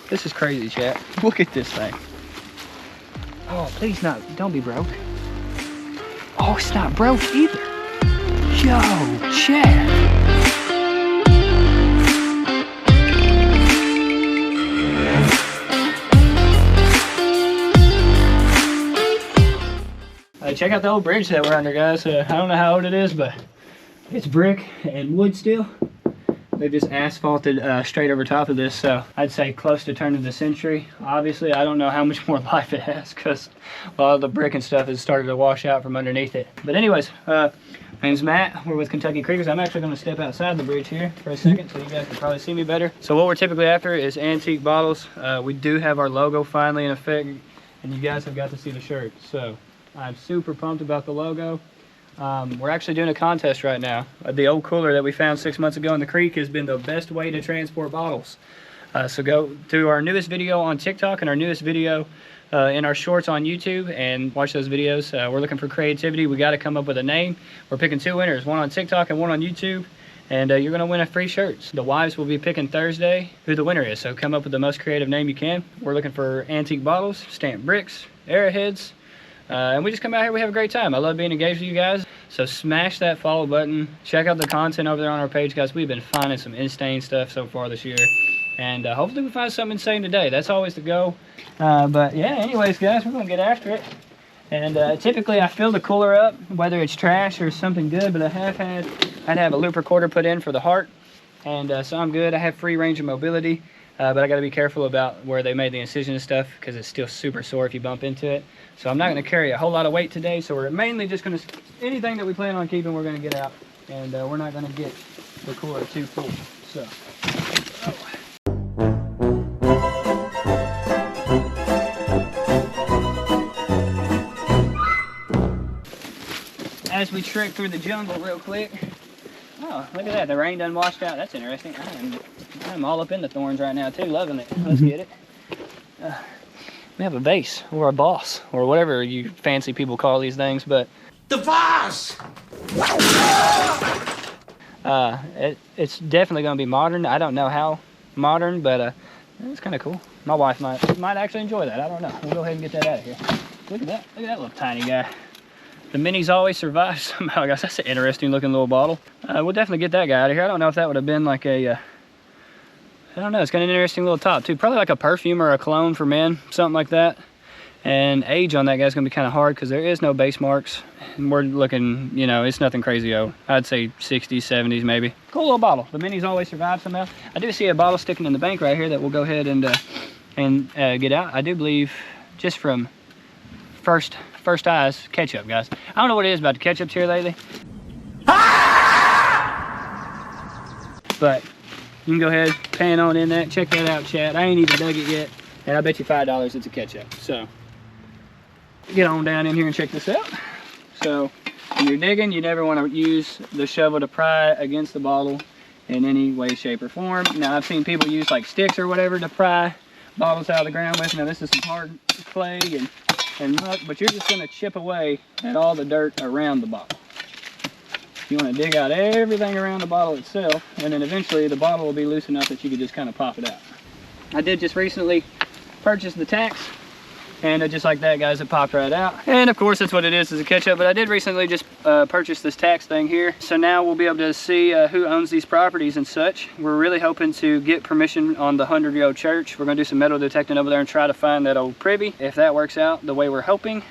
This is crazy, chat. Look at this thing. Oh, please not. Don't be broke. Oh, it's not broke either. Yo, chat. Check out the old bridge that we're under, guys. I don't know how old it is, but it's brick and wood still. They've just asphalted straight over top of this, so I'd say close to turn of the century. Obviously, I don't know how much more life it has because a lot of the brick and stuff has started to wash out from underneath it. But anyways, my name's Matt. We're with Kentucky Creekers. I'm actually going to step outside the bridge here for a second so you guys can probably see me better. So what we're typically after is antique bottles. We do have our logo finally in effect, and you guys have got to see the shirt. So I'm super pumped about the logo. We're actually doing a contest right now. The old cooler that we found 6 months ago in the creek has been the best way to transport bottles. So go to our newest video on TikTok and our newest video in our shorts on YouTube and watch those videos. We're looking for creativity. We got to come up with a name. We're picking 2 winners, one on TikTok and one on YouTube. And you're going to win a free shirt. The wives will be picking Thursday who the winner is. So come up with the most creative name you can. We're looking for antique bottles, stamped bricks, arrowheads. And we just come out here, we have a great time. I love being engaged with you guys. So smash that follow button. Check out the content over there on our page, guys. We've been finding some insane stuff so far this year. And hopefully we find something insane today. That's always the goal. But yeah, anyways, guys, we're going to get after it. And typically I fill the cooler up, whether it's trash or something good. But I'd have a loop recorder put in for the heart. And so I'm good. I have free range of mobility. But I got to be careful about where they made the incision and stuff because it's still super sore if you bump into it. So I'm not going to carry a whole lot of weight today. So we're mainly just going to, anything that we plan on keeping, we're going to get out. And we're not going to get the cooler too full. So, as we trek through the jungle real quick. Oh, look at that. The rain done washed out. That's interesting. I'm all up in the thorns right now too, loving it. Let's get it. We have a vase or a boss or whatever you fancy people call these things, but the boss. It's definitely going to be modern. I don't know how modern, but it's kind of cool. My wife might actually enjoy that. I don't know. We'll go ahead and get that out of here. Look at that. Look at that little tiny guy. The minis always survive somehow, guys. That's an interesting looking little bottle. We'll definitely get that guy out of here. I don't know if that would have been like a I don't know, it's got an interesting little top too. Probably like a perfume or a cologne for men, something like that. And age on that guy's gonna be kind of hard because there is no base marks. And we're looking, you know, it's nothing crazy old. I'd say 60s, 70s maybe. Cool little bottle. The minis always survive somehow. I do see a bottle sticking in the bank right here that we'll go ahead and get out. I do believe, just from first eyes, ketchup, guys. I don't know what it is about the ketchups here lately. But you can go ahead, pan on in that, check that out, chat. I ain't even dug it yet, and I bet you $5 it's a ketchup. So, get on down in here and check this out. So, when you're digging, you never want to use the shovel to pry against the bottle in any way, shape, or form. Now, I've seen people use like sticks or whatever to pry bottles out of the ground with. Now, this is some hard clay and muck, but you're just going to chip away at all the dirt around the bottle. You want to dig out everything around the bottle itself, and then eventually the bottle will be loose enough that you can just kind of pop it out. I did just recently purchase the tacks, and just like that, guys, it popped right out. And of course, that's what it is a ketchup, but I did recently just purchase this tax thing here. So now we'll be able to see who owns these properties and such. We're really hoping to get permission on the 100-year-old church. We're gonna do some metal detecting over there and try to find that old privy. If that works out the way we're hoping,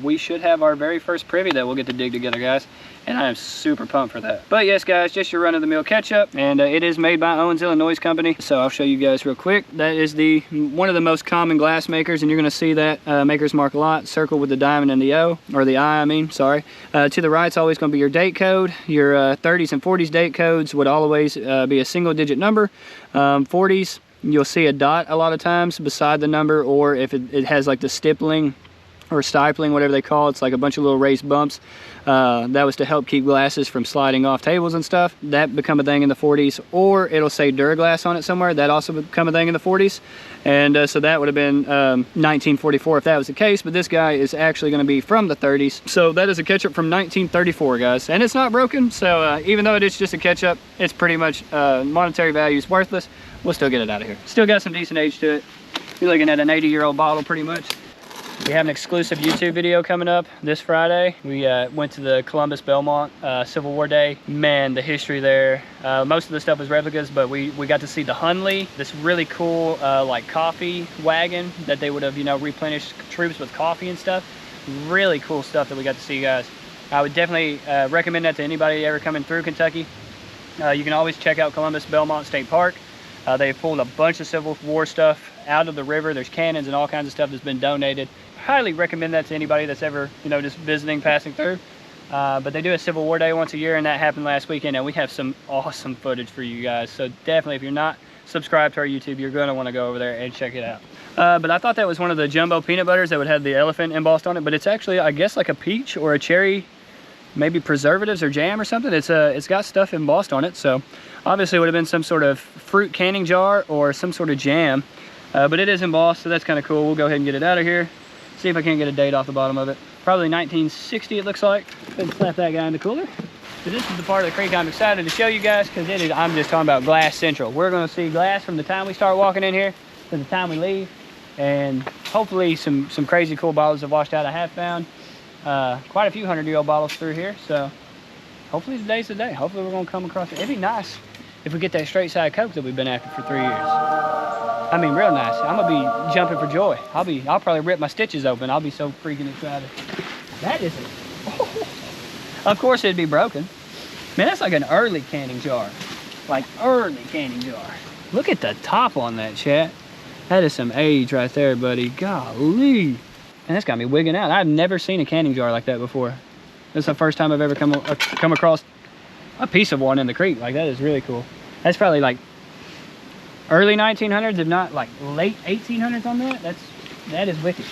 we should have our very first privy that we'll get to dig together, guys. And I am super pumped for that. But yes, guys, just your run-of-the-mill ketchup, and it is made by Owens, Illinois company. So I'll show you guys real quick. That is one of the most common glass makers, and you're gonna see that maker's mark a lot, circle with the diamond and the O, or the I mean, sorry. To the right, it's always gonna be your date code. Your 30s and 40s date codes would always be a single-digit number. 40s, you'll see a dot a lot of times beside the number, or if it has like the stippling or stipling, whatever they call it. It's like a bunch of little raised bumps. That was to help keep glasses from sliding off tables and stuff. That become a thing in the 40s. Or it'll say Duraglass on it somewhere. That also become a thing in the 40s. And so that would have been 1944 if that was the case. But this guy is actually going to be from the 30s. So that is a ketchup from 1934, guys. And it's not broken. So even though it is just a ketchup, it's pretty much monetary value is worthless. We'll still get it out of here. Still got some decent age to it. You're looking at an 80-year-old bottle pretty much. We have an exclusive YouTube video coming up this Friday. We went to the Columbus Belmont Civil War Day. Man, the history there. Most of the stuff was replicas, but we got to see the Hunley, this really cool like coffee wagon that they would have, you know, replenished troops with coffee and stuff. Really cool stuff that we got to see, guys. I would definitely recommend that to anybody ever coming through Kentucky. You can always check out Columbus Belmont State Park. They've pulled a bunch of Civil War stuff out of the river. There's cannons and all kinds of stuff that's been donated. Highly recommend that to anybody that's ever, you know, just visiting, passing through. But they do a Civil War Day once a year, and that happened last weekend, and we have some awesome footage for you guys. So definitely, if you're not subscribed to our YouTube, you're going to want to go over there and check it out. But I thought that was one of the jumbo peanut butters that would have the elephant embossed on it, but it's actually, I guess, like a peach or a cherry, maybe preservatives or jam or something. It's got stuff embossed on it, so obviously it would have been some sort of fruit canning jar or some sort of jam. But it is embossed, so that's kind of cool. We'll go ahead and get it out of here. See if I can't get a date off the bottom of it. Probably 1960 it looks like. Go ahead and slap that guy in the cooler. So this is the part of the creek I'm excited to show you guys, because I'm just talking about glass central. We're going to see glass from the time we start walking in here to the time we leave. And hopefully some crazy cool bottles have washed out. I have found quite a few 100-year-old bottles through here. So hopefully today's the day. Hopefully we're going to come across it. It'd be nice if we get that straight side Coke that we've been after for 3 years. I mean, real nice. I'm gonna be jumping for joy. I'll probably rip my stitches open. I'll be so freaking excited. That is it. Oh. Of course it'd be broken. Man, that's like an early canning jar. Like early canning jar. Look at the top on that, chat. That is some age right there, buddy. Golly. And that's got me wigging out. I've never seen a canning jar like that before. This is the first time I've ever come across a piece of one in the creek. Like, that is really cool. That's probably like early 1900s, if not like late 1800s on that. That is wicked.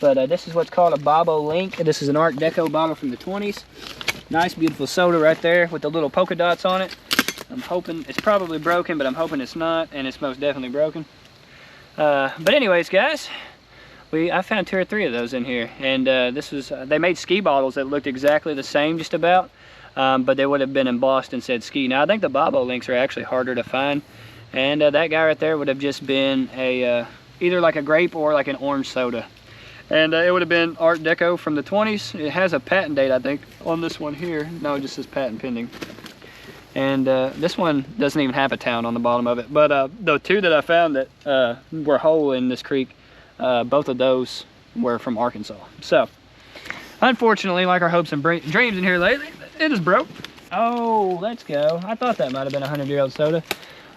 But this is what's called a Bobo Link. This is an Art Deco bottle from the 20s. Nice, beautiful soda right there with the little polka dots on it. I'm hoping it's probably broken, but I'm hoping it's not, and it's most definitely broken. But anyways, guys, I found 2 or 3 of those in here, and they made ski bottles that looked exactly the same, just about. But they would have been embossed and said ski. Now I think the Bobo Links are actually harder to find, and that guy right there would have just been a either like a grape or like an orange soda, and it would have been Art Deco from the 20s. It has a patent date, I think, on this one here. No, it just says patent pending. And this one doesn't even have a town on the bottom of it. But the 2 that I found that were whole in this creek, both of those were from Arkansas. So unfortunately, like our hopes and dreams in here lately, it is broke. Oh, let's go. I thought that might have been a 100-year-old soda.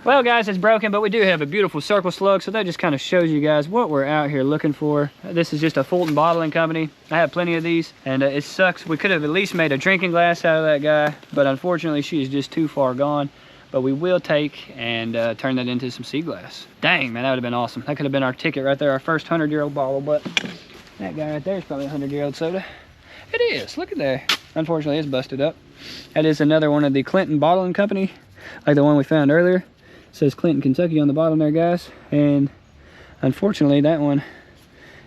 Well, guys, it's broken, but we do have a beautiful circle slug, so that just kind of shows you guys what we're out here looking for. This is just a Fulton Bottling Company. I have plenty of these, and it sucks. We could have at least made a drinking glass out of that guy, but unfortunately, she is just too far gone. But we will take and turn that into some sea glass. Dang, man, that would have been awesome. That could have been our ticket right there, our first 100-year-old bottle, but that guy right there is probably a 100-year-old soda. It is, look at there. Unfortunately, it's busted up. That is another one of the Clinton Bottling Company, like the one we found earlier. It says Clinton, Kentucky on the bottom there, guys. And unfortunately, that one,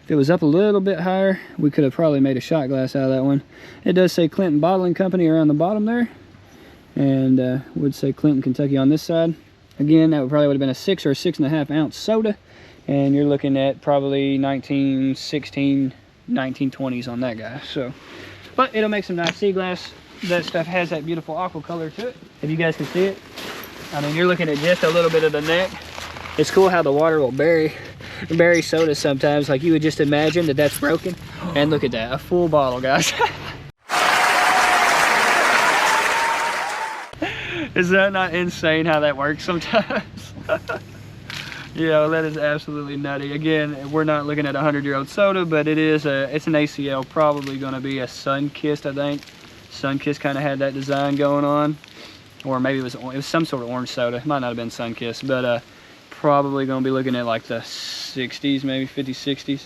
if it was up a little bit higher, we could have probably made a shot glass out of that one. It does say Clinton Bottling Company around the bottom there, and would say Clinton, Kentucky on this side. Again, that probably would have been a 6 or 6.5 ounce soda, and you're looking at probably 1916, 1920s on that guy. So, but it'll make some nice sea glass. That stuff has that beautiful aqua color to it, if you guys can see it. I mean, you're looking at just a little bit of the neck. It's cool how the water will bury soda sometimes. Like, you would just imagine that that's broken. And look at that, a full bottle, guys. Is that not insane how that works sometimes? Yeah, that is absolutely nutty. Again, we're not looking at a 100-year-old soda, but it's an ACL, probably going to be a Sunkist, I think. Sunkist kind of had that design going on. Or maybe it was some sort of orange soda. It might not have been Sunkist, but probably going to be looking at like the 60s, maybe 50s, 60s.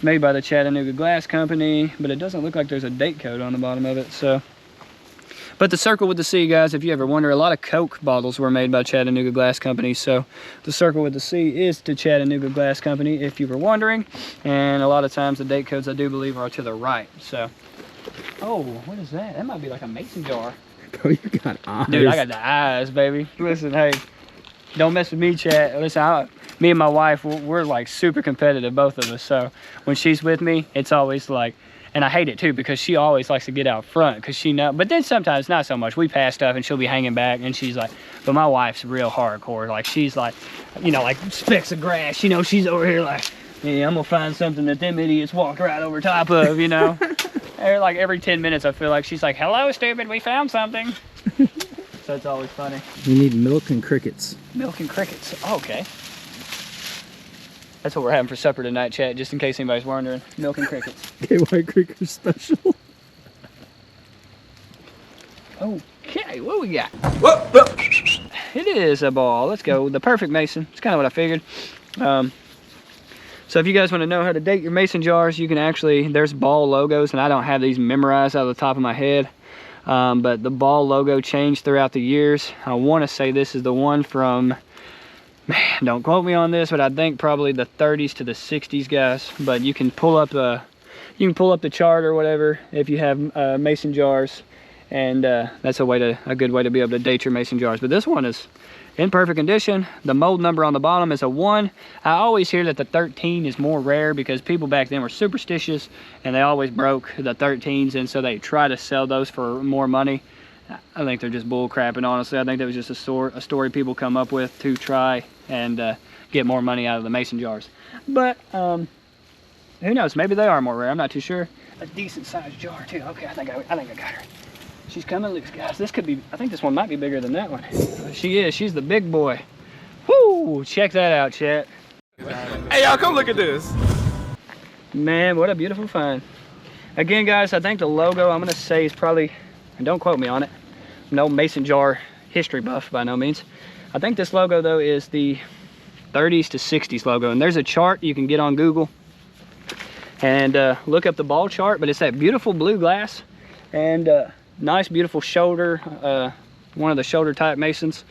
It's made by the Chattanooga Glass Company, but it doesn't look like there's a date code on the bottom of it, so. But the circle with the C, guys, if you ever wonder, a lot of Coke bottles were made by Chattanooga Glass Company, so the circle with the C is to Chattanooga Glass Company, if you were wondering. And a lot of times the date codes, I do believe, are to the right, so. Oh, what is that? That might be like a mason jar. Bro, you got eyes. Dude, I got the eyes, baby. Listen, hey, don't mess with me, chat. Listen, me and my wife, we're like super competitive, both of us. So when she's with me, it's always like, and I hate it too, because she always likes to get out front, because she knows, but then sometimes not so much. We pass stuff and she'll be hanging back, and she's like, but my wife's real hardcore. Like, she's like, you know, like specks of grass, you know, she's over here like, yeah, I'm gonna find something that them idiots walked right over top of, you know. Like every 10 minutes, I feel like she's like, hello, stupid, we found something. So it's always funny. We need milk and crickets. Milk and crickets, oh, okay. That's what we're having for supper tonight, chat, just in case anybody's wondering. Milk and crickets. KY Cricket special. Okay, what we got? Whoa, whoa. It is a ball. Let's go. The perfect mason. It's kind of what I figured. So if you guys want to know how to date your mason jars, you can actually, there's ball logos, and I don't have these memorized out of the top of my head. But the ball logo changed throughout the years. I want to say this is the one from, man, don't quote me on this, but I think probably the 30s to the 60s, guys. But you can pull up the chart or whatever if you have mason jars, and that's a good way to be able to date your mason jars. But this one is in perfect condition. The mold number on the bottom is a 1. I always hear that the 13 is more rare because people back then were superstitious and they always broke the 13s, and so they try to sell those for more money. I think they're just bull crapping, honestly. I think that was just a story people come up with to try and get more money out of the mason jars. But who knows? Maybe they are more rare. I'm not too sure. A decent sized jar too. Okay, I think I got her. She's coming loose, guys. This could be, I think this one might be bigger than that one. She is. She's the big boy. Woo! Check that out, chat. Hey, y'all, come look at this. Man, what a beautiful find. Again, guys, I think the logo, I'm going to say, is probably, and don't quote me on it, no mason jar history buff by no means. I think this logo, though, is the 30s to 60s logo. And there's a chart you can get on Google and look up the ball chart, but it's that beautiful blue glass and nice, beautiful shoulder, one of the shoulder type masons.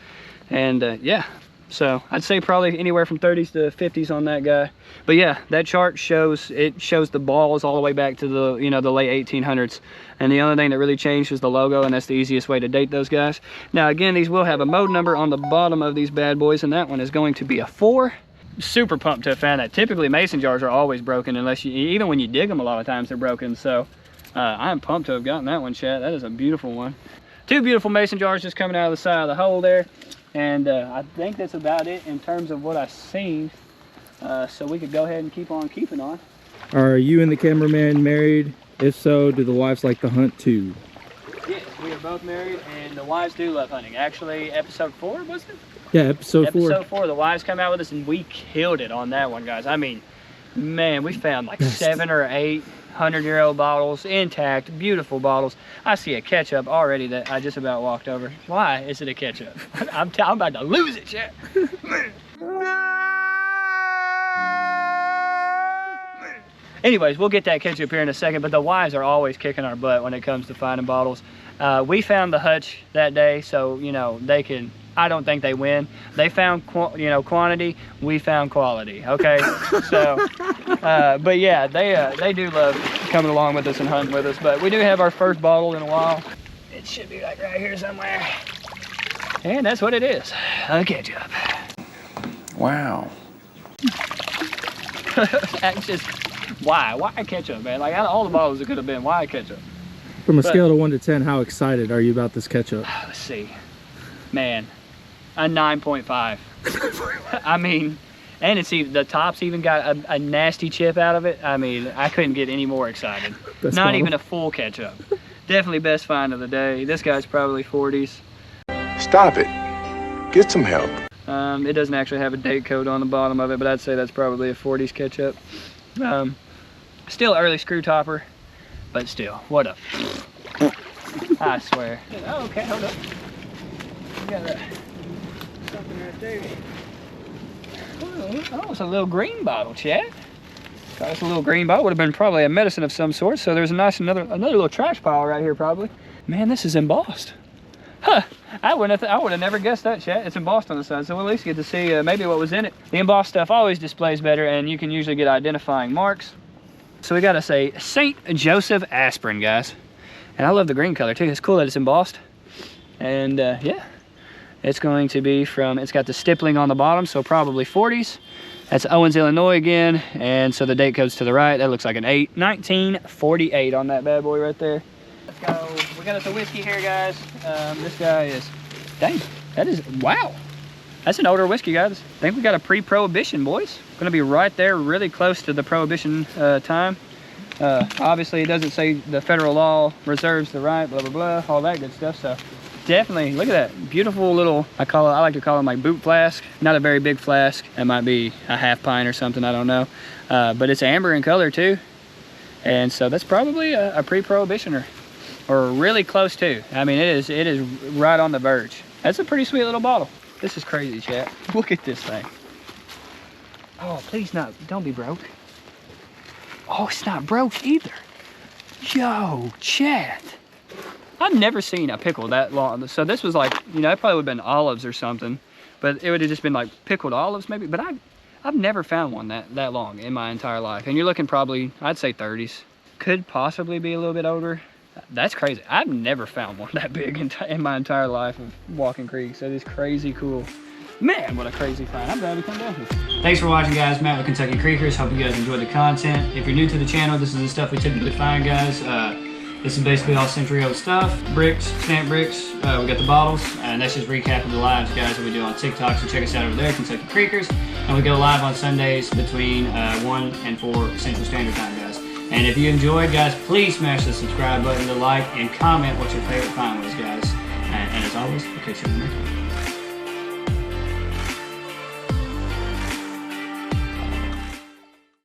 And yeah, so I'd say probably anywhere from 30s to 50s on that guy. But yeah, that chart shows the balls all the way back to the, you know, the late 1800s. And the only thing that really changed was the logo, and that's the easiest way to date those guys. Now again, these will have a mode number on the bottom of these bad boys, and that one is going to be a 4. Super pumped to have found that. Typically mason jars are always broken, unless you, even when you dig them, a lot of times they're broken. So I'm pumped to have gotten that one, chat. That is a beautiful one. 2 beautiful mason jars just coming out of the side of the hole there. And I think that's about it in terms of what I've seen. So we could go ahead and keep on keeping on. Are you and the cameraman married? If so, do the wives like to hunt too? Yes, we are both married, and the wives do love hunting. Actually, episode 4, was it? Yeah, episode 4. Episode 4, the wives come out with us, and we killed it on that one, guys. I mean, man, we found like 7 or 8 100-year-old bottles, intact, beautiful bottles. I see a ketchup already that I just about walked over. Why is it a ketchup? I'm about to lose it, chat. Anyways, we'll get that ketchup here in a second, but the wives are always kicking our butt when it comes to finding bottles. We found the hutch that day, so, you know, they can, I don't think they win. They found, quantity, we found quality, okay? So, but yeah, they do love coming along with us and hunting with us, but we do have our first bottle in a while. It should be like right here somewhere. And that's what it is, a ketchup. Wow. That's just, why ketchup, man? Like, out of all the bottles it could have been, why ketchup? From a scale of 1 to 10, how excited are you about this ketchup? Let's see. Man, a 9.5. I mean, and it's even, the top's even got a nasty chip out of it. I mean, I couldn't get any more excited. Not even a full ketchup. Definitely best find of the day. This guy's probably 40s. Stop it. Get some help. It doesn't actually have a date code on the bottom of it, but I'd say that's probably a 40s ketchup. Still early screw topper, but still, what a, I swear. Oh, okay, hold up. We got something right there. Oh, it's a little green bottle, chat. Got us a little green bottle. Would have been probably a medicine of some sort. So there's a nice another little trash pile right here probably. Man, this is embossed. Huh, I would have never guessed that, chat. It's embossed on the side, so we'll at least get to see maybe what was in it. The embossed stuff always displays better, and you can usually get identifying marks. So we gotta say St. Joseph Aspirin, guys. And I love the green color too. It's cool that it's embossed. And yeah, it's going to be from, it's got the stippling on the bottom, so probably 40s. That's Owens, Illinois again, and so the date codes to the right. That looks like an 1948 on that bad boy right there. Let's go. We got us a whiskey here, guys. This guy is, dang, that is, wow. That's an older whiskey, guys. I think we got a pre-prohibition, boys. Gonna be right there, really close to the prohibition time. Obviously, it doesn't say the federal law reserves the right, blah, blah, blah, all that good stuff. So definitely, look at that. Beautiful little, I like to call them like boot flask. Not a very big flask. It might be a half pint or something, I don't know. But it's amber in color too. And so that's probably a pre-prohibition or really close to. I mean, it is right on the verge. That's a pretty sweet little bottle. This is crazy, chat. Look at this thing. Oh, please don't be broke. Oh, it's not broke either. Yo, chat. I've never seen a pickle that long. So this was like, you know, it probably would have been olives or something, but it would have just been like pickled olives maybe. But I've never found one that long in my entire life. And you're looking probably, I'd say 30s. Could possibly be a little bit older. That's crazy. I've never found one that big in my entire life of walking creeks. That is crazy cool. Man, what a crazy find. I'm glad we come down here. Thanks for watching, guys. Matt with Kentucky Creekers. Hope you guys enjoyed the content. If you're new to the channel, this is the stuff we typically find, guys. This is basically all century-old stuff. Bricks, stamp bricks. We got the bottles. And that's just recapping the lives, guys, that we do on TikTok. So check us out over there, Kentucky Creekers. And we go live on Sundays between 1 and 4 Central Standard Time, guys. And if you enjoyed, guys, please smash the subscribe button, the like, and comment what your favorite find was, guys. And as always, we'll catch you in the next one.